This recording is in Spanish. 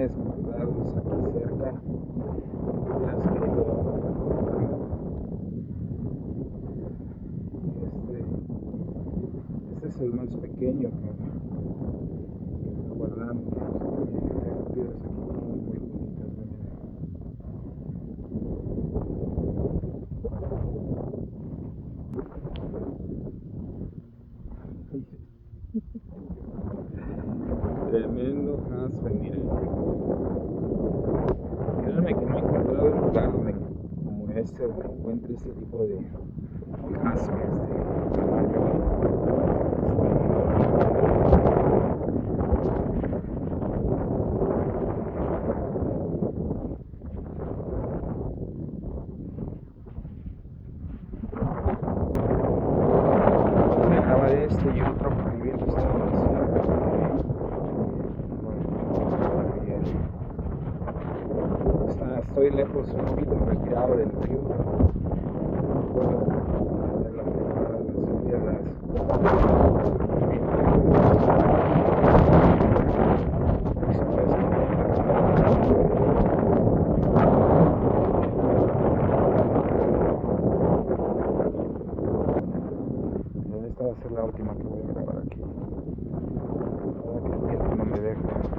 tienes guardados aquí cerca, te has querido este es el más pequeño que guardamos. Tengo piedras aquí muy bonitas, tremendo jaspe, miren. Créanme que no he encontrado un lugar como este donde encuentre este tipo de jaspes de tamaño. Me acaba de este y otro porque el viento está demasiado estoy lejos, un poquito retirado del río. Puedo ver las piedras. Esta va a ser la última que voy a grabar aquí. Ahora que el viento no me deja.